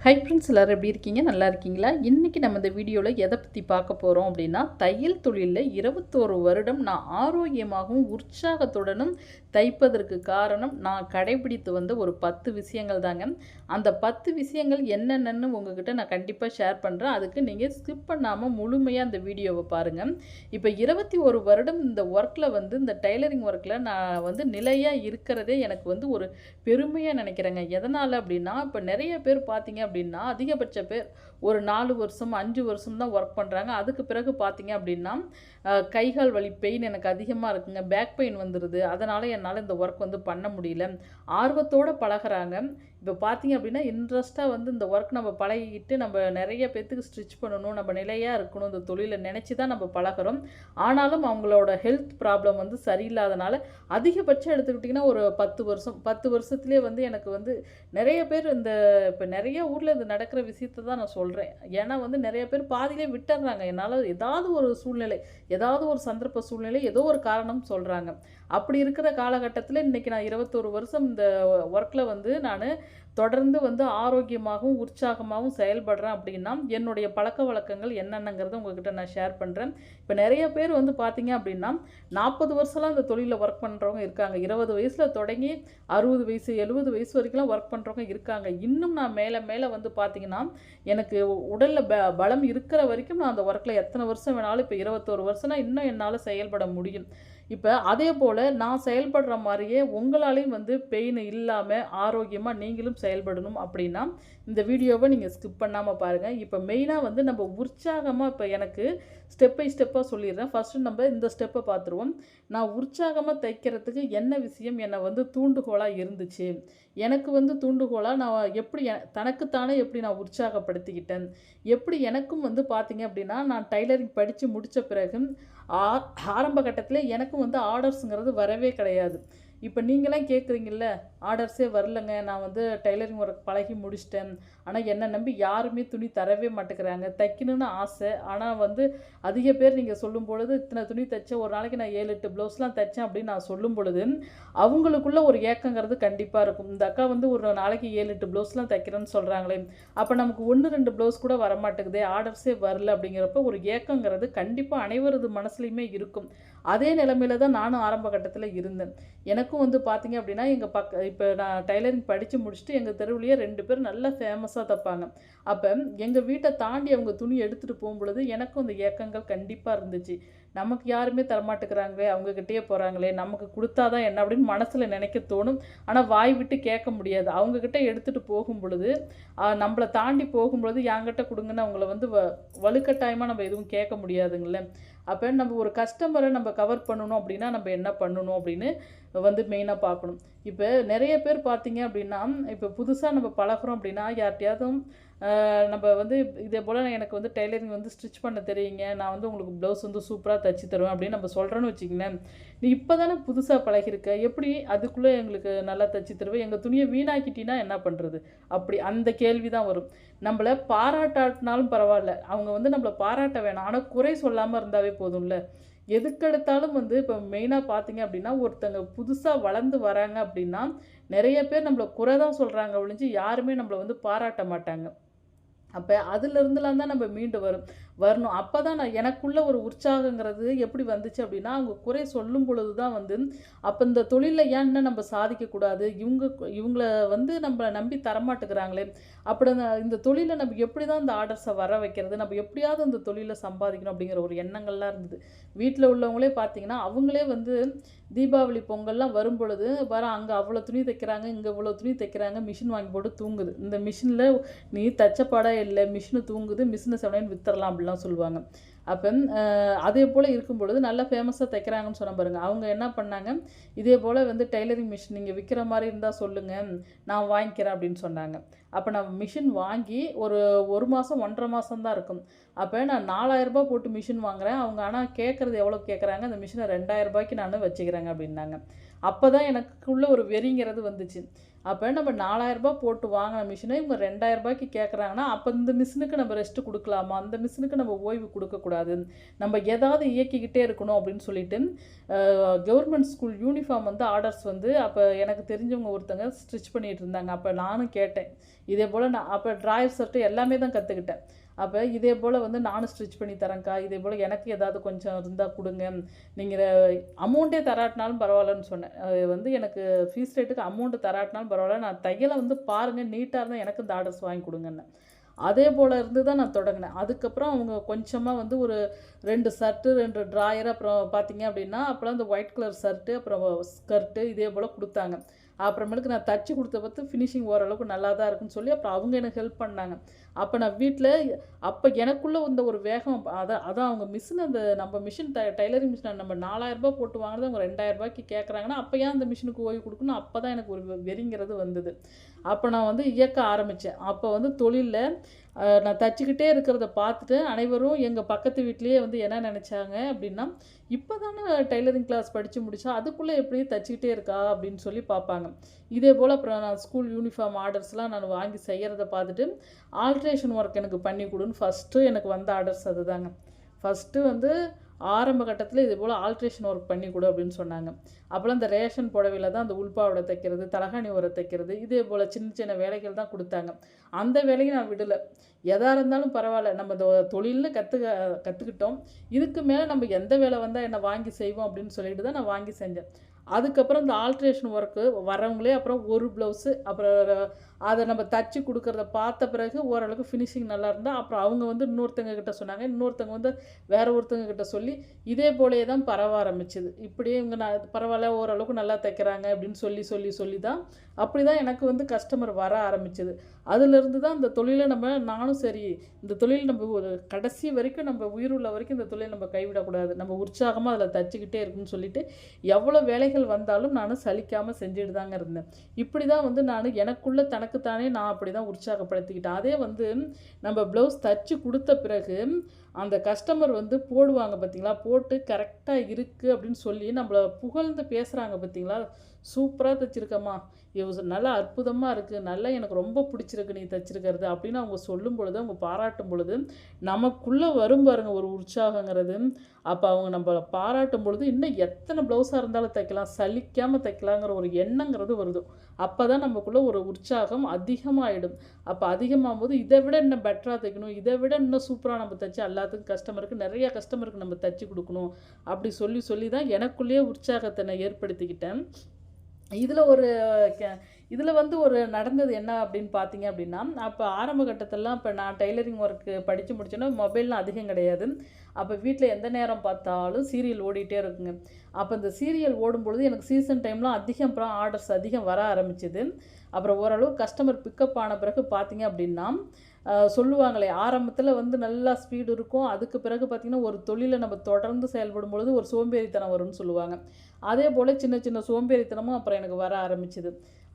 Hi friends, எல்லோரும் எப்படி இருக்கீங்க? நல்லா இருக்கீங்களா? இன்றைக்கி நம்ம இந்த வீடியோவில் எதை பற்றி பார்க்க போகிறோம் அப்படின்னா, தையல் தொழிலில் 21 வருடம் நான் ஆரோக்கியமாகவும் உற்சாகத்துடனும் தைப்பதற்கு காரணம் நான் கடைபிடித்து வந்த ஒரு 10 விஷயங்கள் தாங்க. அந்த 10 விஷயங்கள் என்னென்னு உங்ககிட்ட நான் கண்டிப்பாக ஷேர் பண்ணுறேன். அதுக்கு நீங்கள் ஸ்கிப் பண்ணாமல் முழுமையாக அந்த வீடியோவை பாருங்கள். இப்போ 21 வருடம் இந்த ஒர்க்கில் இந்த டைலரிங் ஒர்க்கில் நான் நிலையாக இருக்கிறதே எனக்கு ஒரு பெருமையாக நினைக்கிறேங்க. எதனால் அப்படின்னா, இப்போ நிறைய பேர் பார்த்தீங்க அப்படின்னா அதிகபட்ச பேர் ஒரு 4 வருஷம் 5 வருஷம் தான் ஒர்க் பண்ணுறாங்க. அதுக்கு பிறகு பார்த்தீங்க அப்படின்னா கைகால் வலி பெயின் எனக்கு அதிகமாக இருக்குங்க, பேக் பெயின் வந்துடுது. அதனால் என்னால் இந்த ஒர்க் பண்ண முடியல. ஆர்வத்தோடு பழகிறாங்க. இப்போ பார்த்தீங்க அப்படின்னா இன்ட்ரெஸ்ட்டாக இந்த ஒர்க் நம்ம பழகிக்கிட்டு நம்ம நிறைய பேர்த்துக்கு ஸ்டிச் பண்ணணும், நம்ம நிலையாக இருக்கணும், இந்த தொழிலை நினச்சி தான் நம்ம பழகிறோம். ஆனாலும் அவங்களோட ஹெல்த் ப்ராப்ளம் சரியில்லாதனால அதிகபட்சம் எடுத்துக்கிட்டிங்கன்னா ஒரு 10 வருஷம் 10 வருஷத்துலேயே எனக்கு நிறைய பேர் இப்போ நிறைய ஊரில் இது நடக்கிற விஷயத்தை தான் நான் சொல்கிறேன். ஏன்னா நிறைய பேர் பாதியிலே விட்டுறாங்க. என்னால் ஏதாவது ஒரு சூழ்நிலை, ஏதாவது ஒரு சந்தர்ப்ப சூழ்நிலை, ஏதோ ஒரு காரணம் சொல்கிறாங்க. அப்படி இருக்கிற காலகட்டத்தில் இன்றைக்கி நான் 21 வருஷம் இந்த ஒர்க்கில் நான் தொடர்ந்து ஆரோக்கியமாகவும் உற்சாகமாகவும் செயல்படுறேன். அப்படின்னா என்னுடைய பழக்க வழக்கங்கள் என்னென்னங்கிறத உங்ககிட்ட நான் ஷேர் பண்ணுறேன். இப்போ நிறைய பேர் பார்த்தீங்க அப்படின்னா 40 வருஷம்லாம் இந்த தொழிலில் ஒர்க் பண்ணுறவங்க இருக்காங்க. 20 வயசில் தொடங்கி 60 வயசு 70 வயசு வரைக்கும்லாம் ஒர்க் பண்ணுறவங்க இருக்காங்க. இன்னும் நான் மேலே மேலே பார்த்தீங்கன்னா எனக்கு உடலில் பலம் இருக்கிற வரைக்கும் நான் அந்த ஒர்க்கில் எத்தனை வருஷம் வேணாலும், இப்போ 21 வருஷம்னா இன்னும் என்னால் செயல்பட முடியும். இப்போ அதே போல் நான் செயல்படுற மாதிரியே உங்களாலையும் பெயின் இல்லாமல் ஆரோக்கியமாக நீங்களும் செயல்படணும் அப்படின்னா இந்த வீடியோவை நீங்கள் ஸ்கிப் பண்ணாமல் பாருங்கள். இப்போ மெயினாக நம்ம உற்சாகமாக, இப்போ எனக்கு ஸ்டெப் பை ஸ்டெப்பாக சொல்லிடுறேன். ஃபஸ்ட்டு நம்ம இந்த ஸ்டெப்பை பார்த்துருவோம். நான் உற்சாகமாக தைக்கிறதுக்கு என்ன விஷயம் என்னை தூண்டுகோலாக இருந்துச்சு, எனக்கு தூண்டுகோலாக நான் எப்படி தனக்குத்தானே எப்படி நான் உற்சாகப்படுத்திக்கிட்டேன், எப்படி எனக்கும் பார்த்தீங்க அப்படின்னா நான் டைலரிங் படித்து முடித்த பிறகு ஆரம்ப கட்டத்தில் எனக்கும் ஆர்டர்ஸுங்கிறது வரவே கிடையாது. இப்போ நீங்களாம் கேட்குறீங்கல்ல, ஆர்டர்ஸே வரலங்க, நான் டைலரிங் ஒர்க் பழகி முடிச்சிட்டேன், ஆனால் என்னை நம்பி யாருமே துணி தரவே மாட்டேங்கிறாங்க, தைக்கணும்னு ஆசை. ஆனால் அதிக பேர் நீங்கள் சொல்லும் பொழுது இத்தனை துணி தைச்சேன், ஒரு நாளைக்கு நான் 7-8 ப்ளவுஸ்லாம் தைச்சேன் அப்படின்னு நான் சொல்லும் பொழுது அவங்களுக்குள்ள ஒரு ஏக்கங்கிறது கண்டிப்பாக இருக்கும். இந்த அக்கா ஒரு நாளைக்கு 7-8 ப்ளவுஸ்லாம் தைக்கிறேன்னு சொல்கிறாங்களே, அப்போ நமக்கு 1-2 ப்ளவுஸ் கூட வரமாட்டேங்குதே, ஆர்டர்ஸே வரல அப்படிங்கிறப்ப ஒரு ஏக்கங்கிறது கண்டிப்பாக அனைவரது மனசுலையுமே இருக்கும். அதே நிலைமையில தான் நானும் ஆரம்ப கட்டத்தில் இருந்தேன். எனக்கும் பார்த்தீங்க அப்படின்னா இப்போ நான் டைலரிங் படித்து முடிச்சுட்டு எங்கள் தெருவுலேயே 2 பேர் நல்லா ஃபேமஸாக தைப்பாங்க. அப்போ எங்கள் வீட்டை தாண்டி அவங்க துணி எடுத்துகிட்டு போகும்பொழுது எனக்கும் அந்த ஏக்கங்கள் கண்டிப்பாக இருந்துச்சு. நமக்கு யாருமே தரமாட்டேங்கிறாங்களே, அவங்கக்கிட்டே போகிறாங்களே, நமக்கு கொடுத்தா தான் என்ன அப்படின்னு மனசில் நினைக்க தோணும். ஆனால் வாய் விட்டு கேட்க முடியாது. அவங்கக்கிட்ட எடுத்துகிட்டு போகும் பொழுது நம்மளை தாண்டி போகும்பொழுது என்கிட்ட கொடுங்கன்னு அவங்கள வலுக்கட்டாயமாக நம்ம எதுவும் கேட்க முடியாதுங்கள. அப்போ நம்ம ஒரு கஸ்டமரை நம்ம கவர் பண்ணணும் அப்படின்னா நம்ம என்ன பண்ணணும் அப்படின்னு மெயினாக பார்க்கணும். இப்போ நிறைய பேர் பார்த்தீங்க அப்படின்னா இப்போ புதுசாக நம்ம பழகிறோம் அப்படின்னா யார்கிட்டையாதும் நம்ம இதே போல் எனக்கு டெய்லரிங் ஸ்டிச் பண்ண தெரியுங்க, நான் உங்களுக்கு ப்ளவுஸ் சூப்பராக தைச்சி தருவேன் அப்படின்னு நம்ம சொல்கிறேன்னு வச்சுக்கிங்களேன். நீ இப்போ தானே புதுசாக பழகிருக்க, எப்படி அதுக்குள்ளே எங்களுக்கு நல்லா தைச்சி தருவேன், எங்கள் துணியை வீணாக்கிட்டீங்கன்னா என்ன பண்ணுறது, அப்படி அந்த கேள்வி தான் வரும். நம்மளை பாராட்டாட்டினாலும் பரவாயில்ல, அவங்க நம்மளை பாராட்ட வேணாம், ஆனால் குறை சொல்லாமல் இருந்தாவே போதும்ல. எதுக்கெடுத்தாலும் இப்போ மெயினாக பார்த்தீங்க அப்படின்னா ஒருத்தங்க புதுசாக வளர்ந்து வராங்க அப்படின்னா நிறைய பேர் நம்மளை குறை தான் சொல்கிறாங்க ஒழிஞ்சு யாருமே நம்மளை பாராட்ட மாட்டாங்க. அப்போ அதுலேருந்துலாம் தான் நம்ம மீண்டு வரணும். அப்போ தான் நான் எனக்குள்ள ஒரு உற்சாகங்கிறது எப்படி வந்துச்சு அப்படின்னா, அவங்க குறை சொல்லும் பொழுது தான் அப்போ இந்த தொழிலில் ஏன்னு நம்ம சாதிக்கக்கூடாது, இவங்கள நம்மளை நம்பி தரமாட்டுக்கிறாங்களே, அப்படி இந்த தொழிலை நம்ம எப்படி தான் இந்த ஆர்டர்ஸை வர வைக்கிறது, நம்ம எப்படியாவது இந்த தொழிலை சம்பாதிக்கணும் அப்படிங்கிற ஒரு எண்ணங்கள்லாம் இருந்தது. வீட்டில் உள்ளவங்களே பார்த்தீங்கன்னா அவங்களே தீபாவளி பொங்கல்லாம் வரும் பொழுது அங்கே அவ்வளோ துணி தைக்கிறாங்க, இங்கே இவ்வளோ துணி தைக்கிறாங்க, மிஷின் வாங்கி போட்டு தூங்குது, இந்த மிஷினில் நீ தச்சப்பாடாக இல்லை, மிஷினு தூங்குது, மிஷினை செவனேன்னு வித்துடலாம் அப்படிலாம் சொல்லுவாங்க. அப்போ அதே போல் இருக்கும் பொழுது நல்லா ஃபேமஸாக தைக்கிறாங்கன்னு சொன்ன பாருங்கள். அவங்க என்ன பண்ணாங்க, இதே போல் டைலரிங் மிஷின் நீங்கள் விற்கிற மாதிரி இருந்தால் சொல்லுங்கள், நான் வாங்கிக்கிறேன் அப்படின்னு சொன்னாங்க. அப்போ நான் மிஷின் வாங்கி ஒரு மாதம் 1.5 மாதம் தான் இருக்கும். அப்போ நான் 4000 ரூபாய் போட்டு மிஷின் வாங்குகிறேன். அவங்க ஆனால் கேட்குறது எவ்வளோ கேட்குறாங்க, அந்த மிஷினை 2000 ரூபாய்க்கு நான் வச்சுக்கிறேங்க அப்படின்னாங்க. அப்போ தான் எனக்குள்ள ஒரு வெறிங்கிறது வந்துச்சு. அப்போ நம்ம 4000 போட்டு வாங்கின மிஷினை இவங்க 2000 கேட்குறாங்கன்னா, அப்போ இந்த மிஷினுக்கு நம்ம ரெஸ்ட் கொடுக்கலாமா? அந்த மிஷினுக்கு நம்ம ஓய்வு கொடுக்கக்கூடாது. நம்ம ஏதாவது இயக்கிக்கிட்டே இருக்கணும் அப்படின்னு சொல்லிட்டு கவர்மெண்ட் ஸ்கூல் யூனிஃபார்ம் வந்து ஆர்டர்ஸ் வந்து அப்போ எனக்கு தெரிஞ்சவங்க ஒருத்தங்க ஸ்டிச் பண்ணிகிட்டு இருந்தாங்க. அப்போ நானும் கேட்டேன். இதே போல் நான் அப்போ ட்ராயர் ஷர்ட்டு எல்லாமே தான் கற்றுக்கிட்டேன். அப்போ இதே போல் வந்து நானும் ஸ்டிச் பண்ணி தரேன்க்கா, இதே போல் எனக்கு ஏதாவது கொஞ்சம் இருந்தால் கொடுங்க, நீங்கள் அமௌண்ட்டே தராட்டினாலும் பரவாயில்லன்னு சொன்னேன். வந்து எனக்கு ஃபீஸ் ரேட்டுக்கு அமௌண்ட்டு தராட்டினாலும் பரவாயில்ல, நான் தையலை வந்து பாருங்கள் நீட்டாக இருந்தால் எனக்கு இந்த ஆர்டர்ஸ் வாங்கி கொடுங்கன்னு. அதே போல் இருந்து தான் நான் தொடங்கினேன். அதுக்கப்புறம் அவங்க கொஞ்சமாக வந்து ஒரு 2 ஷர்ட்டு 2 ட்ராயர் அப்புறம் பார்த்தீங்க அப்படின்னா அப்போலாம் இந்த ஒயிட் கலர் ஷர்ட்டு அப்புறம் ஸ்கர்ட்டு இதே போல் கொடுத்தாங்க. அப்புறமேலுக்கு நான் தச்சு கொடுத்த பார்த்து ஃபினிஷிங் ஓரளவுக்கு நல்லா தான் இருக்குன்னு சொல்லி அப்புறம் அவங்க எனக்கு ஹெல்ப் பண்ணாங்க. அப்போ நான் வீட்டில் அப்போ எனக்குள்ளே வந்த ஒரு வேகம் அதான் அவங்க மிஷின் அந்த நம்ம மிஷின் டைலரிங் மிஷினை நம்ம 4000 போட்டு வாங்கினது அவங்க 2000 கேட்குறாங்கன்னா, அப்போ ஏன் அந்த மிஷினுக்கு ஓய்வு கொடுக்கணும்? அப்போ தான் எனக்கு ஒரு வெறிங்கிறது வந்தது. அப்போ நான் வந்து இயக்க ஆரம்பித்தேன். அப்போ வந்து தொழிலில் நான் தச்சுக்கிட்டே இருக்கிறத பார்த்துட்டு அனைவரும் எங்கள் பக்கத்து வீட்லேயே வந்து என்ன நினச்சாங்க அப்படின்னா, இப்போ தானே டெய்லரிங் கிளாஸ் படித்து முடித்தா அதுக்குள்ளே எப்படி தச்சுக்கிட்டே இருக்கா அப்படின்னு சொல்லி பார்ப்பாங்க. இதே போல் அப்புறம் நான் ஸ்கூல் யூனிஃபார்ம் ஆர்டர்ஸ்லாம் நான் வாங்கி செய்கிறத பார்த்துட்டு ஆல்ட்ரேஷன் ஒர்க் எனக்கு பண்ணி கொடுன்னு ஃபஸ்ட்டு எனக்கு வந்த ஆர்டர்ஸ் அதுதாங்க. ஃபஸ்ட்டு வந்து ஆரம்ப கட்டத்தில் இதே போல் ஆல்ட்ரேஷன் ஒர்க் பண்ணி கொடு அப்படின்னு சொன்னாங்க. அப்போலாம் இந்த ரேஷன் புடவையில் தான் அந்த உள்பாவோட தைக்கிறது, தலகாணி உரை தைக்கிறது இதே போல் சின்ன சின்ன வேலைகள் தான் கொடுத்தாங்க. அந்த வேலையை நான் விடலை. எதாக இருந்தாலும் பரவாயில்ல, நம்ம இந்த தொழில்னு கற்றுக்கிட்டோம், இதுக்கு மேலே நம்ம எந்த வேலை வந்தால் என்ன வாங்கி செய்வோம் அப்படின்னு சொல்லிட்டு தான் நான் வாங்கி செஞ்சேன். அதுக்கப்புறம் இந்த ஆல்ட்ரேஷன் ஒர்க்கு வரவங்களே அப்புறம் ஒரு ப்ளவுஸு அப்புறம் அதை நம்ம தச்சு கொடுக்குறத பார்த்த பிறகு ஓரளவுக்கு ஃபினிஷிங் நல்லா இருந்தால் அப்புறம் அவங்க வந்து இன்னொருத்தங்க கிட்ட சொன்னாங்க. இன்னொருத்தங்க வந்து வேற ஒருத்தங்க கிட்ட சொல்லி இதே போலே தான் பரவ ஆரம்பிச்சுது. இப்படியே இவங்க பரவாயில்ல ஓரளவுக்கு நல்லா தைக்கிறாங்க அப்படின்னு சொல்லி தான் அப்படி தான் எனக்கு வந்து கஸ்டமர் வர ஆரம்பிச்சுது. அதுலேருந்து தான் இந்த தொழிலை நானும் சரி, இந்த தொழில் நம்ம ஒரு கடைசி வரைக்கும் நம்ம உயிருள்ள வரைக்கும் இந்த தொழிலை நம்ம கைவிடக்கூடாது, நம்ம உற்சாகமாக அதில் தச்சுக்கிட்டே இருக்குன்னு சொல்லிட்டு எவ்வளோ வேலைகள் வந்தாலும் நானும் சலிக்காமல் செஞ்சுட்டு தாங்க இருந்தேன். இப்படி தான் வந்து நான் எனக்குள்ளே தனக்குத்தானே நான் அப்படி தான் உற்சாகப்படுத்திக்கிட்டேன். அதே வந்து நம்ம ப்ளவுஸ் தச்சு கொடுத்த பிறகு அந்த கஸ்டமர் வந்து போடுவாங்க பார்த்தீங்களா, போட்டு கரெக்டாக இருக்குது அப்படின்னு சொல்லி நம்மளை புகழ்ந்து பேசுகிறாங்க பார்த்தீங்களா, சூப்பராக தைச்சிருக்கம்மா, இது நல்லா அற்புதமாக இருக்குது, நல்லா எனக்கு ரொம்ப பிடிச்சிருக்கு நீ தைச்சிருக்கிறது அப்படின்னு அவங்க சொல்லும் பொழுது, அவங்க பாராட்டும் பொழுது நமக்குள்ளே வரும் பாருங்க ஒரு உற்சாகங்கிறது. அப்போ அவங்க நம்மளை பாராட்டும் பொழுது இன்னும் எத்தனை ப்ளவுஸாக இருந்தாலும் தைக்கலாம், சலிக்காமல் தைக்கலாங்கிற ஒரு எண்ணங்கிறது வருது. அப்போ தான் நமக்குள்ளே ஒரு உற்சாகம் அதிகமாகிடும். அப்போ அதிகமாகும் போது இதை விட இன்னும் பெட்டராக தைக்கணும், இதை விட இன்னும் சூப்பராக நம்ம தைச்சி எல்லாத்துக்கும் கஸ்டமருக்கு நிறைய கஸ்டமருக்கு நம்ம தைச்சி கொடுக்கணும் அப்படி சொல்லி தான் எனக்குள்ளேயே உற்சாகத்தை நான் ஏற்படுத்திக்கிட்டேன். இதில் வந்து ஒரு நடந்தது என்ன அப்படின்னு பார்த்தீங்க அப்படின்னா, அப்போ ஆரம்ப கட்டத்திலலாம் இப்போ நான் டெய்லரிங் ஒர்க்கு படித்து முடிச்சோன்னா மொபைல்லாம் அதிகம் கிடையாது. அப்போ வீட்டில் எந்த நேரம் பார்த்தாலும் சீரியல் ஓடிட்டே இருக்குங்க. அப்போ இந்த சீரியல் ஓடும்பொழுது எனக்கு சீசன் டைம்லாம் அதிகம் அப்புறம் ஆர்டர்ஸ் அதிகம் வர ஆரம்பிச்சுது. அப்புறம் ஓரளவு கஸ்டமர் பிக்கப் ஆன பிறகு பார்த்தீங்க அப்படின்னா சொல்லுவாங்களே, ஆரம்பத்தில் வந்து நல்லா ஸ்பீடு இருக்கும், அதுக்கு பிறகு பார்த்திங்கன்னா ஒரு தொழிலை நம்ம தொடர்ந்து செயல்படும் பொழுது ஒரு சோம்பேறித்தனம் வரும்னு சொல்லுவாங்க. அதே போல் சின்ன சின்ன சோம்பேறித்தனமும் அப்புறம் எனக்கு வர ஆரம்பிச்சுது.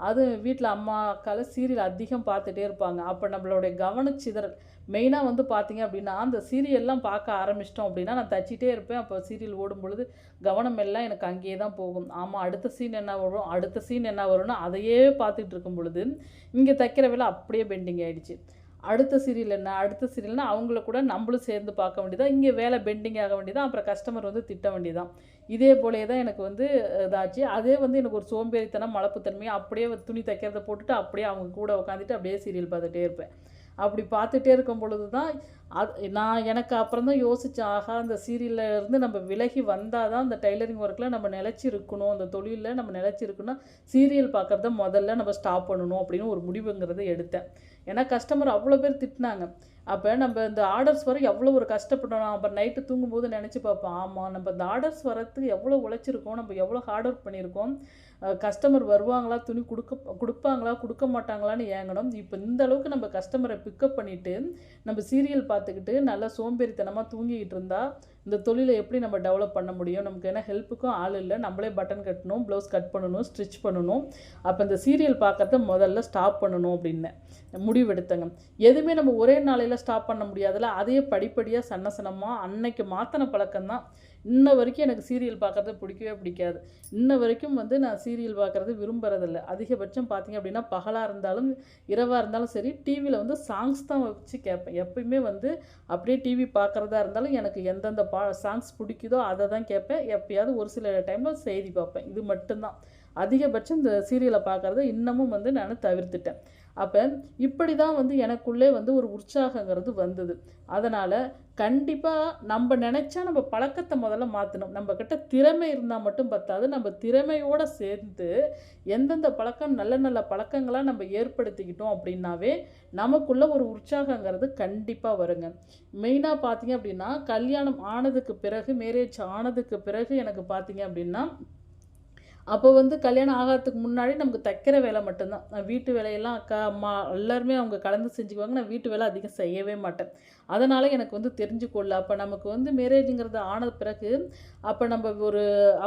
அது வீட்டில் அம்மா அக்கால சீரியல் அதிகம் பார்த்துட்டே இருப்பாங்க. அப்போ நம்மளுடைய கவனச்சிதறல் மெயினாக வந்து பார்த்திங்க அப்படின்னா அந்த சீரியல்லாம் பார்க்க ஆரம்பிச்சிட்டோம் அப்படின்னா நான் தச்சிட்டே இருப்பேன். அப்போ சீரியல் ஓடும் பொழுது கவனம் எல்லாம் எனக்கு அங்கேயே தான் போகும். ஆமாம், அடுத்த சீன் என்ன வரும், அடுத்த சீன் என்ன வரும்னு அதையே பார்த்துட்டு இருக்கும் பொழுது இங்கே தைக்கிற வேலை அப்படியே பெண்டிங் ஆகிடுச்சு. அடுத்த சீரியல்னா அவங்கள கூட நம்மளும் சேர்ந்து பார்க்க வேண்டியதான், இங்கே வேலை பெண்டிங் ஆக வேண்டியதான், அப்புறம் கஸ்டமர் வந்து திட்ட வேண்டியதான். இதே போலே தான் எனக்கு வந்து இதாச்சு. அதே வந்து எனக்கு ஒரு சோம்பேறித்தனம் மலப்புத்தன்மையாக அப்படியே துணி தைக்கிறத போட்டுட்டு அப்படியே அவங்க கூட உட்காந்துட்டு அப்படியே சீரியல் பார்த்துட்டே இருப்பேன். அப்படி பார்த்துட்டே இருக்கும் பொழுது தான் நான் எனக்கு அப்புறம் தான் யோசித்தேன், ஆகா அந்த சீரியலில் இருந்து நம்ம விலகி வந்தால் தான் அந்த டெய்லரிங் ஒர்க்கில் நம்ம நிலச்சி இருக்கணும், அந்த தொழிலில் நம்ம நிலச்சி இருக்கணும், சீரியல் பார்க்குறத முதல்ல நம்ம ஸ்டாப் பண்ணணும் அப்படின்னு ஒரு முடிவுங்கிறத எடுத்தேன். ஏன்னா கஸ்டமர் அவ்வளோ பேர் திட்டினாங்க. அப்போ நம்ம இந்த ஆர்டர்ஸ் வர எவ்வளோ ஒரு கஷ்டப்பட்டோம். அப்புறம் நைட்டு தூங்கும்போது நினச்சி பார்ப்போம், ஆமாம் நம்ம இந்த ஆர்டர்ஸ் வரத்துக்கு எவ்வளோ உழைச்சிருக்கோம், நம்ம எவ்வளோ ஹார்ட் ஒர்க் பண்ணியிருக்கோம், கஸ்டமர் வருவாங்களா, துணி கொடுப்பாங்களா கொடுக்க மாட்டாங்களான்னு ஏங்கணும். இப்போ இந்த அளவுக்கு நம்ம கஸ்டமரை பிக்கப் பண்ணிவிட்டு நம்ம சீரியல் பார்த்துக்கிட்டு நல்லா சோம்பேறித்தனமாக தூங்கிக்கிட்டு இருந்தால் இந்த தொழிலை எப்படி நம்ம டெவலப் பண்ண முடியும், நமக்கு என்ன ஹெல்ப்புக்கும் ஆள் இல்லை, நம்மளே பட்டன் கட்டணும், ப்ளவுஸ் கட் பண்ணணும், ஸ்டிச் பண்ணணும். அப்போ இந்த சீரியல் பார்க்கறத முதல்ல ஸ்டாப் பண்ணணும் அப்படின்னு முடிவெடுத்தங்க. எதுவுமே நம்ம ஒரே நாளையில் ஸ்டாப் பண்ண முடியாதுல்ல, அதையே படிப்படியாக சன்னமாக அன்னைக்கு மாற்றின பழக்கம்தான். இன்ன வரைக்கும் எனக்கு சீரியல் பார்க்குறது பிடிக்கவே பிடிக்காது. இன்ன வரைக்கும் வந்து நான் சீரியல் பார்க்குறது விரும்புறதில்ல. அதிகபட்சம் பார்த்தீங்க அப்படின்னா பகலாக இருந்தாலும் இரவாக இருந்தாலும் சரி, டிவியில் வந்து சாங்ஸ் தான் வச்சு கேட்பேன். எப்பயுமே வந்து அப்படியே டிவி பார்க்குறதா இருந்தாலும் எனக்கு எந்தெந்த சாங்ஸ் பிடிக்குதோ அதை தான் கேட்பேன். எப்பயாவது ஒரு சில டைமில் செய்தி பார்ப்பேன். இது மட்டும்தான். அதிகபட்சம் இந்த சீரியலை பார்க்குறத இன்னமும் வந்து நான் தவிர்த்துட்டேன். அப்போ இப்படி தான் வந்து எனக்குள்ளே வந்து ஒரு உற்சாகங்கிறது வந்தது. அதனால் கண்டிப்பாக நம்ம நினச்சா நம்ம பழக்கத்தை முதல்ல மாற்றணும். நம்மக்கிட்ட திறமை இருந்தால் மட்டும் பத்தாது, நம்ம திறமையோடு சேர்ந்து எந்தெந்த பழக்கம் நல்ல நல்ல பழக்கங்களாக நம்ம ஏற்படுத்திக்கிட்டோம் அப்படின்னாவே நமக்குள்ள ஒரு உற்சாகங்கிறது கண்டிப்பாக வருங்க. மெயினாக பார்த்தீங்க அப்படின்னா கல்யாணம் ஆனதுக்கு பிறகு, மேரேஜ் ஆனதுக்கு பிறகு எனக்கு பார்த்தீங்க அப்படின்னா அப்போ வந்து கல்யாணம் ஆகாததுக்கு முன்னாடி நமக்கு தைக்கிற வேலை மட்டும்தான். நான் வீட்டு வேலையெல்லாம் அக்கா, அம்மா எல்லாருமே அவங்க கலந்து செஞ்சுக்குவாங்க. நான் வீட்டு வேலை அதிகம் செய்யவே மாட்டேன். அதனால் எனக்கு வந்து தெரிஞ்சுக்கொள்ள அப்போ நமக்கு வந்து மேரேஜுங்கிறது ஆன பிறகு அப்போ நம்ம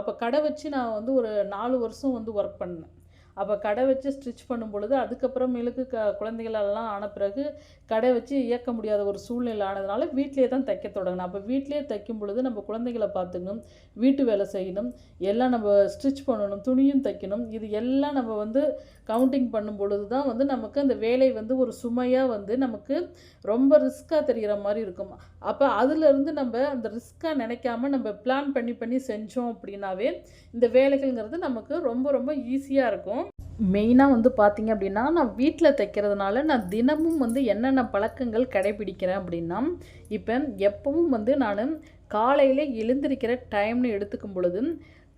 அப்போ கடை வச்சு நான் வந்து ஒரு 4 வருஷம் வந்து ஒர்க் பண்ணேன். அப்போ கடை வச்சு ஸ்டிச் பண்ணும் பொழுது அதுக்கப்புறமேலுக்கு குழந்தைகளெல்லாம் ஆன பிறகு கடை வச்சு இயக்க முடியாத ஒரு சூழ்நிலை ஆனதுனால வீட்டிலே தான் தைக்க தொடங்கினேன். அப்போ வீட்டிலே தைக்கும் பொழுது நம்ம குழந்தைகளை பார்த்துக்கணும், வீட்டு வேலை செய்யணும், எல்லாம் நம்ம ஸ்டிச் பண்ணணும், துணியும் தைக்கணும். இது எல்லாம் நம்ம வந்து கவுண்டிங் பண்ணும் பொழுது தான் வந்து நமக்கு அந்த வேலை வந்து ஒரு சுமையாக வந்து நமக்கு ரொம்ப ரிஸ்க்காக தெரிகிற மாதிரி இருக்கும். அப்போ அதிலிருந்து நம்ம அந்த ரிஸ்க்காக நினைக்காம நம்ம பிளான் பண்ணி பண்ணி செஞ்சோம் அப்படின்னாவே இந்த வேலைகள்ங்கிறது நமக்கு ரொம்ப ரொம்ப ஈஸியாக இருக்கும். மெயினாக வந்து பார்த்திங்க அப்படின்னா நான் வீட்டில் தைக்கிறதுனால நான் தினமும் வந்து என்னென்ன பழக்கங்கள் கடைபிடிக்கிறேன் அப்படின்னா, இப்போ எப்பவும் வந்து நான் காலையில் எழுந்திருக்கிற டைம்னு எடுத்துக்கும் பொழுது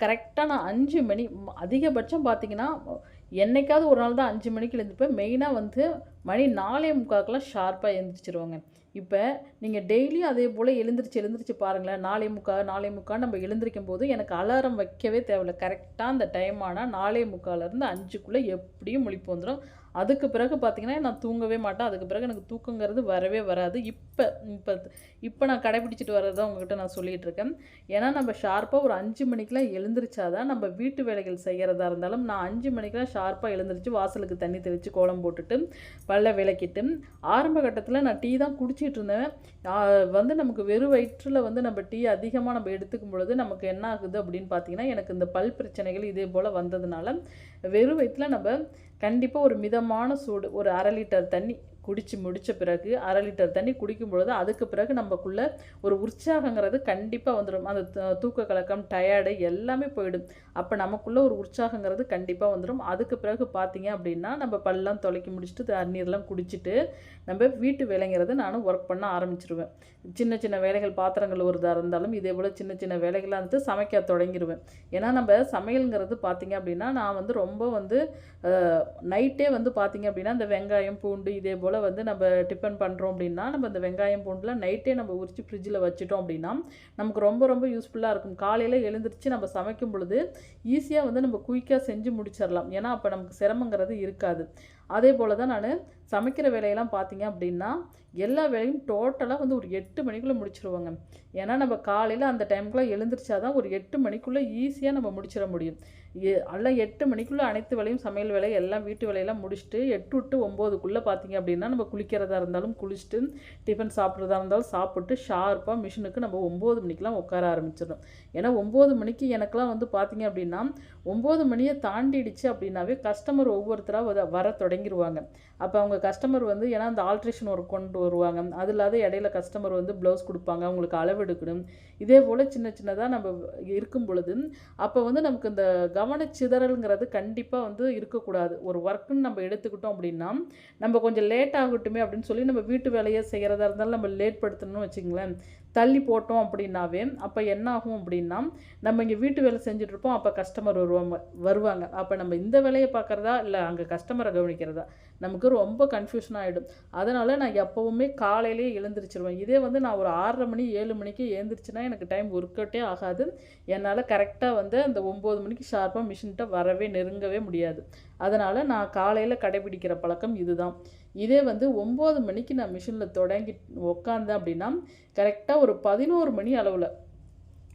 கரெக்டாக நான் 5 மணி அதிகபட்சம் பார்த்திங்கன்னா என்னைக்காவது ஒரு நாள் தான் 5 மணிக்கு எழுந்திருப்பேன். மெயினாக வந்து மணி 4:45க்கெலாம் ஷார்ப்பாக எழுந்திரிச்சிருவாங்க. இப்போ நீங்கள் டெய்லியும் அதே போல் எழுந்திரிச்சு பாருங்களேன். 4:45 நம்ம எழுந்திரிக்கும் போது எனக்கு அலாரம் வைக்கவே தேவையில்ல. கரெக்டாக அந்த டைம் ஆனால் 4:45லேருந்து 5க்குள்ளே எப்படியும் முழிப்பு வந்துடும். அதுக்கு பிறகு பார்த்திங்கன்னா நான் தூங்கவே மாட்டேன். அதுக்கு பிறகு எனக்கு தூக்கங்கிறது வரவே வராது. இப்போ நான் கடைப்பிடிச்சிட்டு வர்றதை உங்ககிட்ட நான் சொல்லிகிட்ருக்கேன். ஏன்னா நம்ம ஷார்ப்பாக ஒரு 5 மணிக்கெலாம் எழுந்திரிச்சாதான் நம்ம வீட்டு வேலைகள் செய்கிறதா இருந்தாலும் நான் 5 மணிக்கெலாம் ஷார்ப்பாக எழுந்திரிச்சு வாசலுக்கு தண்ணி தெளித்து கோலம் போட்டுட்டு பல்ல விளக்கிட்டு ஆரம்ப கட்டத்தில் நான் டீ தான் குடிச்சிட்டு இருந்தேன். வந்து நமக்கு வெறும் வயிற்றில் வந்து நம்ம டீ அதிகமாக நம்ம எடுத்துக்கும் பொழுது நமக்கு என்ன ஆகுது அப்படின்னு பார்த்தீங்கன்னா எனக்கு இந்த பல் பிரச்சனைகள் இதே போல் வந்ததுனால வெறும் வயிற்றில் நம்ம கண்டிப்பாக ஒரு மிதமான சூடு ஒரு 1/2 லிட்டர் தண்ணி குடித்து முடித்த பிறகு 1/2 லிட்டர் தண்ணி குடிக்கும் பொழுது அதுக்கு பிறகு நமக்குள்ள ஒரு உற்சாகங்கிறது கண்டிப்பாக வந்துடும். அந்த தூக்க கலக்கம், டயர்டு எல்லாமே போயிடும். அப்போ நமக்குள்ள ஒரு உற்சாகங்கிறது கண்டிப்பாக வந்துடும். அதுக்கு பிறகு பார்த்தீங்க அப்படின்னா நம்ம பல்லாம் துளைக்கி முடிச்சுட்டு தண்ணீர்லாம் குடிச்சிட்டு நம்ம வீட்டு வேலைங்கிறத நானும் ஒர்க் பண்ண ஆரம்பிச்சிருவேன். சின்ன சின்ன வேலைகள் பாத்திரங்கள் ஒருதாக இருந்தாலும் இதே போல் சின்ன சின்ன வேலைகளாக வந்து சமைக்க தொடங்கிடுவேன். ஏன்னா நம்ம சமையலுங்கிறது பார்த்திங்க அப்படின்னா நான் வந்து ரொம்ப வந்து நைட்டே வந்து பார்த்திங்க அப்படின்னா இந்த வெங்காயம், பூண்டு இதே போல் வந்து நம்ம டிஃபன் பண்ணுறோம் அப்படின்னா நம்ம இந்த வெங்காயம், பூண்டுலாம் நைட்டே நம்ம உரித்து ஃப்ரிட்ஜில் வச்சுட்டோம் அப்படின்னா நமக்கு ரொம்ப ரொம்ப யூஸ்ஃபுல்லாக இருக்கும். காலையில் எழுந்திரிச்சு நம்ம சமைக்கும் பொழுது ஈஸியாக வந்து நம்ம குயிக்காக செஞ்சு முடிச்சிடலாம். ஏன்னா அப்போ நமக்கு சிரமங்கிறது இருக்காது. அதே போல் தான் நான் சமைக்கிற வேலையெல்லாம் பார்த்திங்க அப்படின்னா எல்லா வேலையும் டோட்டலாக வந்து ஒரு 8 மணிக்குள்ளே முடிச்சிருவாங்க. ஏன்னா நம்ம காலையில் அந்த டைமுக்குள்ளே எழுந்திரிச்சாதான் ஒரு 8 மணிக்குள்ளே ஈஸியாக நம்ம முடிச்சிட முடியும். எல்லாம் 8 மணிக்குள்ளே அனைத்து வேலையும் சமையல் வேலை எல்லாம் வீட்டு வேலையெல்லாம் முடிச்சுட்டு 8 to 9க்குள்ளே பார்த்திங்க அப்படின்னா நம்ம குளிக்கிறதா இருந்தாலும் குளிச்சுட்டு டிஃபன் சாப்பிட்றதா இருந்தாலும் சாப்பிட்டு ஷார்ப்பாக மிஷினுக்கு நம்ம 9 மணிக்கெலாம் உட்கார ஆரம்பிச்சிடணும். ஏன்னா 9 மணிக்கு எனக்கெலாம் வந்து பார்த்திங்க அப்படின்னா 9 மணியை தாண்டிடுச்சு அப்படின்னாவே கஸ்டமர் ஒவ்வொருத்தராக வர தொடங்கிடுவாங்க. அப்போ அவங்க கஸ்டமர் வந்து ஏன்னா அந்த ஆல்ட்ரேஷன் ஒர்க் கொண்டு வருவாங்க. அது இல்லாத இடையில கஸ்டமர் வந்து ப்ளவுஸ் கொடுப்பாங்க, அவங்களுக்கு அளவு எடுக்கணும். இதே போல் சின்ன சின்னதாக நம்ம இருக்கும் பொழுது அப்போ வந்து நமக்கு இந்த கவனச்சிதறல்ங்கிறது கண்டிப்பாக வந்து இருக்கக்கூடாது. ஒரு ஒர்க்குன்னு நம்ம எடுத்துக்கிட்டோம் அப்படின்னா நம்ம கொஞ்சம் லேட் ஆகட்டுமே அப்படின்னு சொல்லி நம்ம வீட்டு வேலையை செய்கிறதா இருந்தாலும் நம்ம லேட் படுத்தணும்னு வச்சுங்களேன், தள்ளி போட்டோம் அப்படின்னாவே அப்போ என்ன ஆகும் அப்படின்னா நம்ம இங்கே வீட்டு வேலை செஞ்சுட்ருப்போம். அப்போ கஸ்டமர் வருவாங்க. அப்போ நம்ம இந்த வேலையை பார்க்குறதா இல்லை அங்கே கஸ்டமரை கவனிக்கிறதா நமக்கு ரொம்ப கன்ஃபியூஷன் ஆகிடும். அதனால் நான் எப்போவுமே காலையிலேயே எழுந்திரிச்சிருவேன். இதே வந்து நான் ஒரு 6:30 மணி 7 மணிக்கு எழுந்திரிச்சுன்னா எனக்கு டைம் ஒர்க் அவுட்டே ஆகாது. என்னால் கரெக்டாக வந்து அந்த 9 மணிக்கு ஷார்ப்பாக மிஷின்கிட்ட நெருங்கவே முடியாது. அதனால் நான் காலையில் கடைபிடிக்கிற பழக்கம் இதுதான். இதே வந்து 9 மணிக்கு நான் மிஷினில் தொடங்கி உக்காந்தேன் அப்படின்னா கரெக்டாக ஒரு 11 மணி அளவில்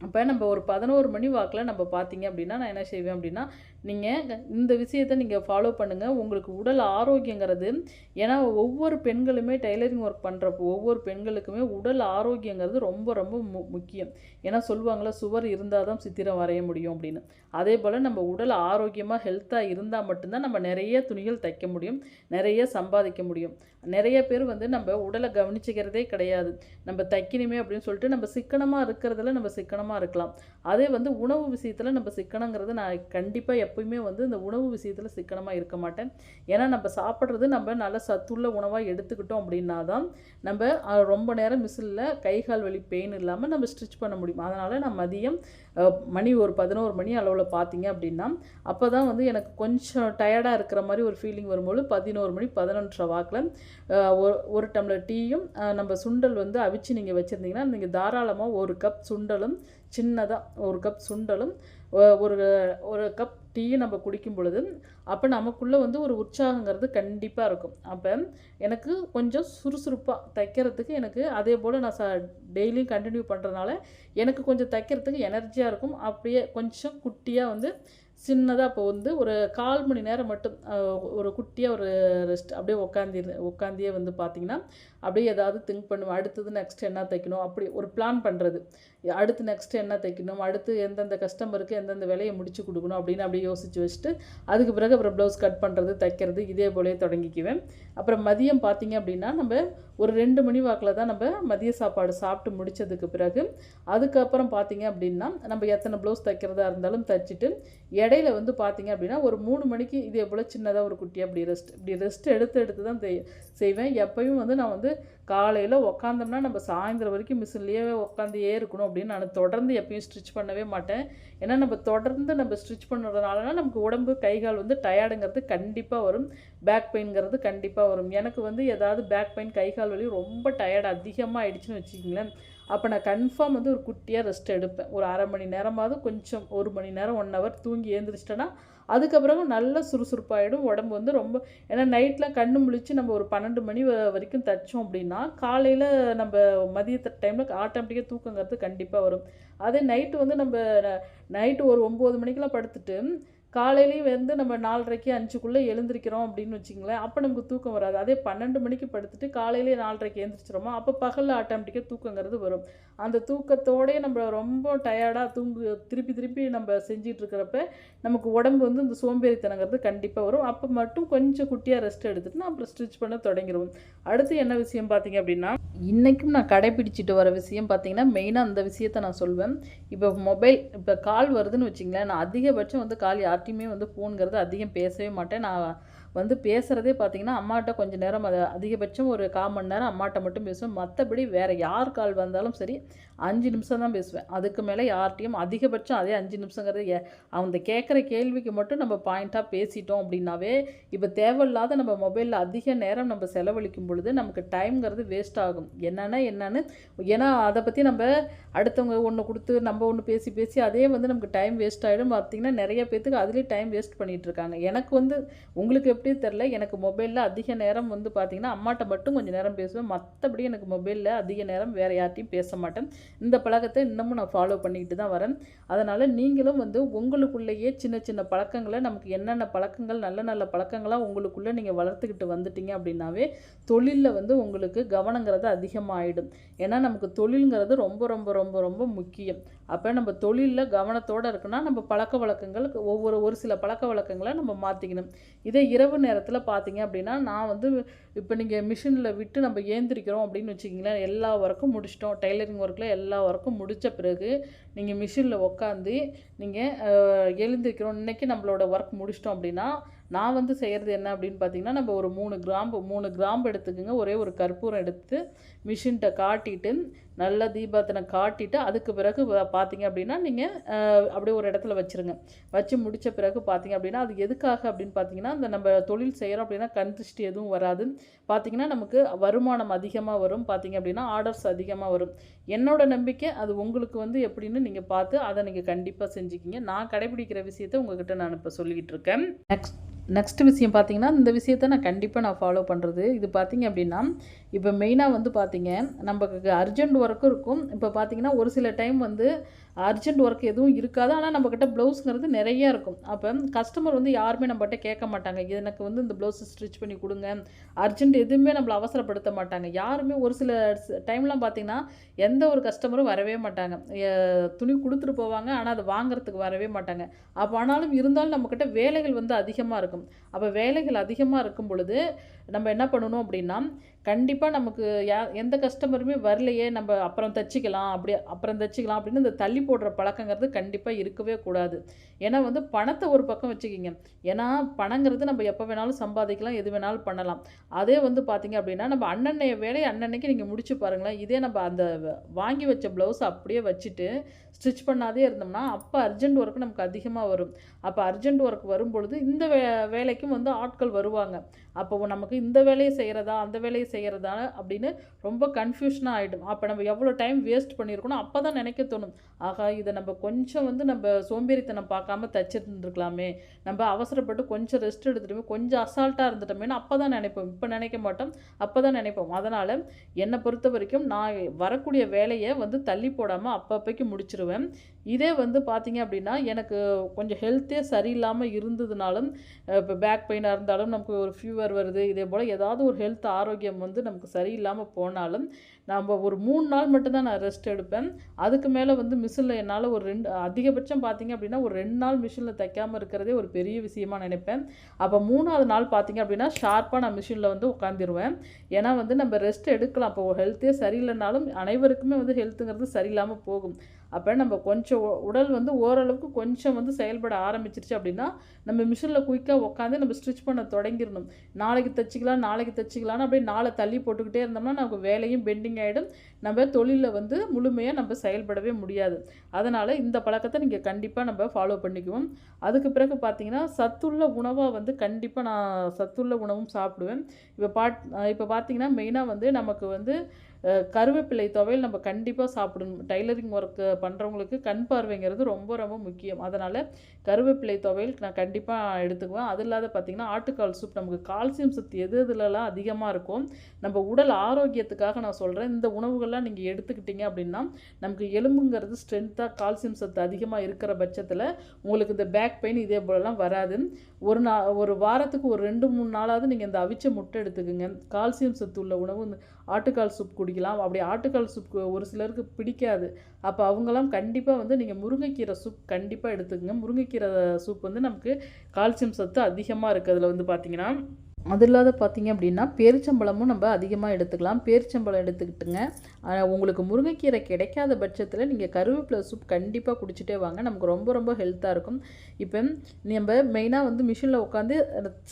அப்போ நம்ம ஒரு 11 மணி வாக்கில் நம்ம பார்த்தீங்க அப்படின்னா நான் என்ன செய்வேன் அப்படின்னா, நீங்கள் இந்த விஷயத்தை நீங்கள் ஃபாலோ பண்ணுங்கள். உங்களுக்கு உடல் ஆரோக்கியங்கிறது, ஏன்னா ஒவ்வொரு பெண்களுமே டெய்லரிங் ஒர்க் பண்ணுறப்போ ஒவ்வொரு பெண்களுக்குமே உடல் ஆரோக்கியங்கிறது ரொம்ப ரொம்ப முக்கியம். ஏன்னா சொல்லுவாங்களா, சுவர் இருந்தால் தான் சித்திரம் வரைய முடியும் அப்படின்னு. அதே போல் நம்ம உடல் ஆரோக்கியமாக ஹெல்த்தாக இருந்தால் மட்டும்தான் நம்ம நிறைய துணிகள் தைக்க முடியும், நிறைய சம்பாதிக்க முடியும். நிறைய பேர் வந்து நம்ம உடலை கவனிச்சிக்கிறதே கிடையாது. நம்ம தைக்கணுமே அப்படின்னு சொல்லிட்டு நம்ம சிக்கனமாக இருக்கிறதுல நம்ம சிக்கனமாக இருக்கலாம். அதே வந்து உணவு விஷயத்தில் நம்ம சிக்கனங்கிறது நான் கண்டிப்பாக எப்பயுமே வந்து இந்த உணவு விஷயத்தில் சிக்கனமாக இருக்க மாட்டேன். ஏன்னா நம்ம சாப்பிட்றது நம்ம நல்ல சத்துள்ள உணவாக எடுத்துக்கிட்டோம் அப்படின்னா தான் நம்ம ரொம்ப நேரம் மிஷினில் கை கால் வலி பெயின் இல்லாமல் நம்ம ஸ்டிச் பண்ண முடியும். அதனால் நான் மதியம் மணி ஒரு 11 மணி அளவில் பார்த்தீங்க அப்படின்னா, அப்போ தான் வந்து எனக்கு கொஞ்சம் டயர்டாக இருக்கிற மாதிரி ஒரு ஃபீலிங் வரும்போது 11 மணி 11:30 வாக்கில் ஒரு டம்ளர் டீயும் நம்ம சுண்டல் வந்து அவிச்சு நீங்கள் வச்சுருந்தீங்கன்னா, நீங்கள் தாராளமாக ஒரு கப் சுண்டலும், சின்னதாக ஒரு கப் சுண்டலும் ஒரு ஒரு கப் டீயும் நம்ம குடிக்கும் பொழுது அப்போ நமக்குள்ளே வந்து ஒரு உற்சாகங்கிறது கண்டிப்பாக இருக்கும். அப்போ எனக்கு கொஞ்சம் சுறுசுறுப்பாக தைக்கிறதுக்கு எனக்கு அதே போல் நான் டெய்லியும் கண்டினியூ பண்ணுறதுனால எனக்கு கொஞ்சம் தைக்கிறதுக்கு எனர்ஜியாக இருக்கும். அப்படியே கொஞ்சம் குட்டியாக வந்து சின்னதாக இப்போ வந்து ஒரு 1/4 மணி நேரம் மட்டும் ஒரு குட்டியாக ஒரு ரெஸ்ட் அப்படியே உட்காந்தியே வந்து பார்த்திங்கன்னா, அப்படியே ஏதாவது திங்க் பண்ணுவேன். அடுத்தது நெக்ஸ்ட் என்ன தைக்கணும், அப்படி ஒரு பிளான் பண்ணுறது. அடுத்து நெக்ஸ்ட் என்ன தைக்கணும், அடுத்து எந்தெந்த கஸ்டமருக்கு எந்தெந்த வேலையை முடிச்சு கொடுக்கணும் அப்படின்னு அப்படியே யோசித்து வச்சுட்டு, அதுக்கு பிறகு அப்புறம் ப்ளவுஸ் கட் பண்ணுறது, தைக்கிறது இதே போலே தொடங்கிக்குவேன். அப்புறம் மதியம் பார்த்திங்க அப்படின்னா, நம்ம ஒரு 2 மணி வாக்கில் தான் நம்ம மதிய சாப்பாடு சாப்பிட்டு முடித்ததுக்கு பிறகு அதுக்கப்புறம் பார்த்திங்க அப்படின்னா, நம்ம எத்தனை ப்ளவுஸ் தைக்கிறதா இருந்தாலும் தைச்சிட்டு, இடையில வந்து பார்த்திங்க அப்படின்னா ஒரு 3 மணிக்கு இதே போல் சின்னதாக ஒரு குட்டியாக இப்படி ரெஸ்ட் எடுத்து தான் செய்வேன். எப்பயும் வந்து நான் வந்து காலையில் உக்காந்தோம்னா நம்ம சாயந்தரம் வரைக்கும் மிஷின்லேயே உட்காந்தே இருக்கணும் அப்படின்னு நான் தொடர்ந்து எப்பயும் ஸ்டிச் பண்ணவே மாட்டேன். ஏன்னா நம்ம தொடர்ந்து நம்ம ஸ்டிச் பண்ணுறதுனால நமக்கு உடம்பு கைகால் வந்து டயர்டுங்கிறது கண்டிப்பாக வரும், பேக் பெயின்ங்கிறது கண்டிப்பாக வரும். எனக்கு வந்து ஏதாவது பேக் பெயின் கைகால் வலி ரொம்ப டயர்டு அதிகமாக ஆயிடுச்சுன்னு வச்சுக்கிங்களேன், அப்போ நான் கன்ஃபார்ம் வந்து ஒரு குட்டியாக ரெஸ்ட் எடுப்பேன். ஒரு அரை மணி நேரமாவது கொஞ்சம் 1 மணி நேரம் 1 ஹவர் தூங்கி எழுந்திரிச்சிட்டேன்னா அதுக்கப்புறம் நல்ல சுறுசுறுப்பாகிடும் உடம்பு வந்து ரொம்ப. ஏன்னா நைட்லாம் கண்ணு முழிச்சு நம்ம ஒரு 12 மணி வரைக்கும் தைச்சோம் அப்படின்னா காலையில் நம்ம மதியத்து டைமில் ஆட்டோமேட்டிக்காக தூக்கங்கிறது கண்டிப்பாக வரும். அதே நைட்டு வந்து நம்ம நைட்டு ஒரு 9 மணிக்கெலாம் படுத்துட்டு காலையிலையும் வந்து நம்ம 4:30 5க்குள்ளே எழுந்திரிக்கிறோம் அப்படின்னு வச்சிங்களேன், அப்போ நமக்கு தூக்கம் வராது. அதே 12 மணிக்கு படுத்துட்டு காலையிலேயே 4:30 எழுந்திரிச்சிரோமா, அப்போ பகலில் ஆட்டோமேட்டிக்காக தூக்கங்கிறது வரும். அந்த தூக்கத்தோடயே நம்ம ரொம்ப டயர்டாக திருப்பி நம்ம செஞ்சிட்ருக்கிறப்ப நமக்கு உடம்பு வந்து இந்த சோம்பேறித்தனங்கிறது கண்டிப்பாக வரும். அப்போ மட்டும் கொஞ்சம் குட்டியாக ரெஸ்ட் எடுத்துகிட்டு நான் அப்புறம் ஸ்டிச் பண்ண தொடங்கிடுவோம். அடுத்து என்ன விஷயம் பார்த்தீங்க அப்படின்னா, இன்றைக்கும் நான் கடைப்பிடிச்சிட்டு வர விஷயம் பார்த்தீங்கன்னா, மெயினாக அந்த விஷயத்தை நான் சொல்வேன். இப்போ கால் வருதுன்னு வச்சிங்களேன், நான் அதிகபட்சம் வந்து கால் யார்ட்டையுமே வந்து ஃபோனுங்கிறது அதிகம் பேசவே மாட்டேன். நான் வந்து பேசுகிறதே பார்த்திங்கன்னா, அம்மாட்ட கொஞ்சம் நேரம் அதிகபட்சம் ஒரு 1/4 மணி நேரம் அம்மாட்ட மட்டும் பேசுவேன். மற்றபடி வேறு யார் கால் வந்தாலும் சரி 5 நிமிஷம் தான் பேசுவேன். அதுக்கு மேலே யார்ட்டையும் அதிகபட்சம் அதே 5 நிமிஷங்கிறது அவங்க கேட்குற கேள்விக்கு மட்டும் நம்ம பாயிண்ட்டாக பேசிட்டோம் அப்படின்னாவே, இப்போ தேவையில்லாத நம்ம மொபைலில் அதிக நேரம் நம்ம செலவழிக்கும் பொழுது நமக்கு டைம்ங்கிறது வேஸ்ட் ஆகும். என்னன்னு ஏன்னா அதை பற்றி நம்ம அடுத்தவங்க ஒன்று கொடுத்து நம்ம ஒன்று பேசி அதே வந்து நமக்கு டைம் வேஸ்ட் ஆகிடும். பார்த்திங்கன்னா நிறைய பேர்த்துக்கு அதுலேயே டைம் வேஸ்ட் பண்ணிகிட்ருக்காங்க. எனக்கு வந்து உங்களுக்கு எப்படி தெரில, எனக்கு மொபைலில் அதிக நேரம் வந்து பார்த்திங்கன்னா அம்மாட்ட மட்டும் கொஞ்சம் நேரம் பேசுவேன். மற்றபடி எனக்கு மொபைலில் அதிக நேரம் வேறு யார்ட்டையும் பேச மாட்டேன். இந்த பழக்கத்தை இன்னமும் நான் ஃபாலோ பண்ணிக்கிட்டு தான் வரேன். அதனால் நீங்களும் வந்து உங்களுக்குள்ளேயே சின்ன சின்ன பழக்கங்களை, நமக்கு என்னென்ன பழக்கங்கள் நல்ல நல்ல பழக்கங்களாக உங்களுக்குள்ளே நீங்கள் வளர்த்துக்கிட்டு வந்துட்டீங்க அப்படின்னாவே தொழிலில் வந்து உங்களுக்கு கவனங்கிறது அதிகமாகிடும். ஏன்னா நமக்கு தொழில்ங்கிறது ரொம்ப ரொம்ப ரொம்ப ரொம்ப முக்கியம். அப்போ நம்ம தொழிலில் கவனத்தோடு இருக்குன்னா நம்ம பழக்க வழக்கங்கள் ஒரு சில பழக்க வழக்கங்களை நம்ம மாற்றிக்கணும். இதே இரவு நேரத்தில் பார்த்தீங்க அப்படின்னா, நான் வந்து இப்போ நீங்கள் மிஷினில் விட்டு நம்ம ஏந்திரிக்கிறோம் அப்படின்னு வச்சுக்கிங்களேன், எல்லா ஒர்க்கும் முடிச்சிட்டோம், டைலரிங் ஒர்க்கில் எல்லா ஒர்க்கும் முடித்த பிறகு நீங்கள் மிஷினில் உட்காந்து நீங்கள் எழுந்திரிக்கிறோம், இன்றைக்கி நம்மளோட ஒர்க் முடிச்சிட்டோம் அப்படின்னா, நான் வந்து செய்கிறது என்ன அப்படின்னு பார்த்தீங்கன்னா, நம்ம ஒரு 3 கிராம்பு எடுத்துக்கோங்க. ஒரே ஒரு கற்பூரம் எடுத்து மிஷின்கிட்ட காட்டிட்டு நல்லா தீபாத்தனை காட்டிட்டு அதுக்கு பிறகு பார்த்தீங்க அப்படின்னா நீங்கள் அப்படியே ஒரு இடத்துல வச்சுருங்க. வச்சு முடித்த பிறகு பார்த்தீங்க அப்படின்னா, அது எதுக்காக அப்படின்னு பார்த்தீங்கன்னா, அந்த நம்ம தொழில் செய்கிறோம் அப்படின்னா கண் திருஷ்டி எதுவும் வராது. பார்த்திங்கன்னா நமக்கு வருமானம் அதிகமாக வரும். பார்த்திங்க அப்படின்னா ஆர்டர்ஸ் அதிகமாக வரும். என்னோட நம்பிக்கை அது உங்களுக்கு வந்து எப்படின்னு நீங்கள் பார்த்து அதை நீங்கள் கண்டிப்பாக செஞ்சுக்கிங்க. நான் கடைபிடிக்கிற விஷயத்தை உங்கள்கிட்ட நான் இப்போ சொல்லிக்கிட்டு இருக்கேன். நெக்ஸ்ட் விஷயம் பார்த்தீங்கன்னா, இந்த விஷயத்தை நான் கண்டிப்பாக ஃபாலோ பண்ணுறது. இது பார்த்தீங்க அப்படின்னா, இப்போ மெயினாக வந்து பார்த்தீங்க நமக்கு அர்ஜென்ட் ஒர்க்கும் இருக்கும். இப்போ பார்த்தீங்கன்னா ஒரு சில டைம் வந்து அர்ஜென்ட் ஒர்க் எதுவும் இருக்காது. ஆனால் நம்மக்கிட்ட ப்ளவுஸுங்கிறது நிறைய இருக்கும். அப்போ கஸ்டமர் வந்து யாருமே நம்மகிட்ட கேட்க மாட்டாங்க. எனக்கு வந்து இந்த ப்ளவுஸ் ஸ்டிச் பண்ணி கொடுங்க, அர்ஜென்ட் எதுவுமே நம்மளை அவசரப்படுத்த மாட்டாங்க. யாருமே ஒரு சில டைம்லாம் பார்த்தீங்கன்னா எந்த ஒரு கஸ்டமரும் வரவே மாட்டாங்க. துணி கொடுத்துட்டு போவாங்க, ஆனால் அதை வாங்குறதுக்கு வரவே மாட்டாங்க. அப்போ ஆனாலும் இருந்தாலும் நம்மக்கிட்ட வேலைகள் வந்து அதிகமாக இருக்கும். அப்போ வேலைகள் அதிகமாக இருக்கும் பொழுது நம்ம என்ன பண்ணணும் அப்படின்னா, கண்டிப்பாக நமக்கு எந்த கஸ்டமருமே வரலையே, நம்ம அப்புறம் தச்சுக்கலாம் அப்புறம் தச்சுக்கலாம் அப்படின்னு இந்த தள்ளி போடுற பழக்கங்கிறது கண்டிப்பாக இருக்கவே கூடாது. ஏன்னா வந்து பணத்தை ஒரு பக்கம் வச்சுக்கிங்க. ஏன்னா பணங்கிறது நம்ம எப்போ வேணாலும் சம்பாதிக்கலாம், எது வேணாலும் பண்ணலாம். அதே வந்து பார்த்தீங்க அப்படின்னா நம்ம அன்னன்னைய வேலையை அன்னன்னைக்கு நீங்கள் முடிச்சு பாருங்களேன். இதே நம்ம அந்த வாங்கி வச்ச ப்ளவுஸ் அப்படியே வச்சுட்டு ஸ்டிச் பண்ணாதே இருந்தோம்னா அப்போ அர்ஜென்ட் ஒர்க் நமக்கு அதிகமாக வரும். அப்போ அர்ஜென்ட் ஒர்க் வரும்பொழுது இந்த வேலைக்கும் வந்து ஆட்கள் வருவாங்க. அப்போ நமக்கு இந்த வேலையை செய்கிறதா அந்த வேலையை செய்கிறதா அப்படின்னு ரொம்ப கன்ஃபியூஷனாக ஆகிடும். அப்போ நம்ம எவ்வளோ டைம் வேஸ்ட் பண்ணியிருக்கணும் அப்போ தான் நினைக்க தோணும், ஆகா இதை நம்ம கொஞ்சம் வந்து நம்ம சோம்பேறித்தனம் பார்க்காம தச்சுருந்துருக்கலாமே, நம்ம அவசரப்பட்டு கொஞ்சம் ரெஸ்ட் எடுத்துட்டோமே, கொஞ்சம் அசால்ட்டாக இருந்துட்டோமேனு அப்போ தான் நினைப்போம். இப்போ நினைக்க மாட்டோம், அப்போ தான் நினைப்போம். அதனால் என்னை பொறுத்த வரைக்கும் நான் வரக்கூடிய வேலையை வந்து தள்ளி போடாமல் அப்பப்போக்கு முடிச்சிருவேன். இதே வந்து பார்த்தீங்க அப்படின்னா எனக்கு கொஞ்சம் ஹெல்த்தே சரியில்லாமல் இருந்ததுனாலும், இப்போ பேக் பெயினாக இருந்தாலும் நமக்கு ஒரு ஃபீவர் வருது, இதே போல் ஏதாவது ஒரு ஹெல்த் ஆரோக்கியம் வந்து நமக்கு சரியில்லாமல் போனாலும் நம்ம ஒரு 3 நாள் மட்டும்தான் நான் ரெஸ்ட் எடுப்பேன். அதுக்கு மேலே வந்து மிஷினில் என்னால் ஒரு 2 அதிகபட்சம் பார்த்தீங்க அப்படின்னா ஒரு 2 நாள் மிஷினில் தைக்காமல் இருக்கிறதே ஒரு பெரிய விஷயமா நினைப்பேன். அப்போ 3ஆவது நாள் பார்த்தீங்க அப்படின்னா ஷார்ப்பாக நான் மிஷினில் வந்து உட்காந்துருவேன். ஏன்னா வந்து நம்ம ரெஸ்ட் எடுக்கலாம். அப்போ ஹெல்த்தே சரியில்லைனாலும் அனைவருக்குமே வந்து ஹெல்த்துங்கிறது சரியில்லாமல் போகும். அப்போ நம்ம கொஞ்சம் உடல் வந்து ஓரளவுக்கு கொஞ்சம் வந்து செயல்பட ஆரம்பிச்சிருச்சு அப்படின்னா நம்ம மிஷினில் குயிக்காக உட்காந்து நம்ம ஸ்டிச் பண்ண தொடங்கிடணும். நாளைக்கு தைச்சிக்கலான்னு அப்படியே நாளை தள்ளி போட்டுக்கிட்டே இருந்தோம்னா நமக்கு வேலையும் பெண்டிங் ஆகிடும், நம்ம தொழிலில் வந்து முழுமையாக நம்ம செயல்படவே முடியாது. அதனால் இந்த பழக்கத்தை நீங்கள் கண்டிப்பாக நம்ம ஃபாலோ பண்ணிக்குவோம். அதுக்கு பிறகு பார்த்தீங்கன்னா சத்துள்ள உணவாக வந்து கண்டிப்பாக நான் சத்துள்ள உணவும் சாப்பிடுவேன். இப்போ பார்த்தீங்கன்னா மெயினாக வந்து நமக்கு வந்து கருவேப்பிலை துவையல் நம்ம கண்டிப்பாக சாப்பிடணும். டைலரிங் ஒர்க் பண்ணுறவங்களுக்கு கண் பார்வைங்கிறது ரொம்ப ரொம்ப முக்கியம். அதனால் கருவேப்பிலை துவையல் நான் கண்டிப்பாக எடுத்துக்குவேன். அது இல்லாத பார்த்திங்கன்னா ஆட்டுக்கால் சூப், நமக்கு கால்சியம் சத்து எதுலலாம் அதிகமாக இருக்கும், நம்ம உடல் ஆரோக்கியத்துக்காக நான் சொல்கிறேன். இந்த உணவுகள்லாம் நீங்கள் எடுத்துக்கிட்டீங்க அப்படின்னா நமக்கு எலும்புங்கிறது ஸ்ட்ரென்த்தாக கால்சியம் சத்து அதிகமாக இருக்கிற பட்சத்தில் உங்களுக்கு இந்த பேக் பெயின் இதே போலலாம் வராது. ஒரு வாரத்துக்கு ஒரு 2-3 நாளாவது நீங்கள் இந்த அவிச்ச முட்டை எடுத்துக்கோங்க. கால்சியம் சத்து உள்ள உணவு இந்த ஆட்டுக்கால் சூப் குடிக்கலாம். அப்படி ஆட்டுக்கால் சூப் ஒரு சிலருக்கு பிடிக்காது. அப்போ அவங்களாம் கண்டிப்பாக வந்து நீங்கள் முருங்கைக்கீரை சூப் கண்டிப்பாக எடுத்துக்கோங்க. முருங்கைக்கீரை சூப் வந்து நமக்கு கால்சியம் சத்து அதிகமாக இருக்குது. அதில் வந்து பார்த்திங்கன்னா அது இல்லாத பார்த்திங்க அப்படின்னா பேரிச்சம்பழமும் நம்ம அதிகமாக எடுத்துக்கலாம். பேரிச்சம்பழம் எடுத்துக்கிட்டுங்க. உங்களுக்கு முருங்கைக்கீரை கிடைக்காத பட்சத்தில் நீங்கள் கருவேப்பிலை சூப் கண்டிப்பாக குடிச்சிட்டே வாங்க. நமக்கு ரொம்ப ரொம்ப ஹெல்த்தாக இருக்கும். இப்போ நம்ம மெயினாக வந்து மிஷினில் உட்காந்து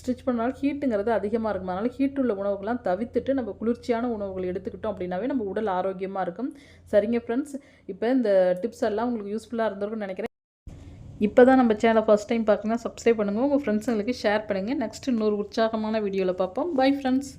ஸ்டிச் பண்ணாலும் ஹீட்டுங்கிறது அதிகமாக இருக்கும். அதனால் ஹீட் உள்ள உணவுகள்லாம் தவிர்த்துட்டு நம்ம குளிர்ச்சியான உணவுகள் எடுத்துக்கிட்டோம் அப்படின்னாவே நம்ம உடல் ஆரோக்கியமாக இருக்கும். சரிங்க ஃப்ரெண்ட்ஸ், இப்போ இந்த டிப்ஸ் எல்லாம் உங்களுக்கு யூஸ்ஃபுல்லாக இருந்திருக்கும்னு நினைக்கிறேன். இப்போ தான் நம்ம சேனலை ஃபஸ்ட் டைம் பார்க்கணுன்னா சப்ஸ்கிரைப் பண்ணுங்கள், உங்கள் ஃப்ரெண்ட்ஸுங்களுக்கு ஷேர் பண்ணுங்கள். நெக்ஸ்ட் இன்னொரு உற்சாகமான வீடியோவில் பார்ப்போம். Bye friends.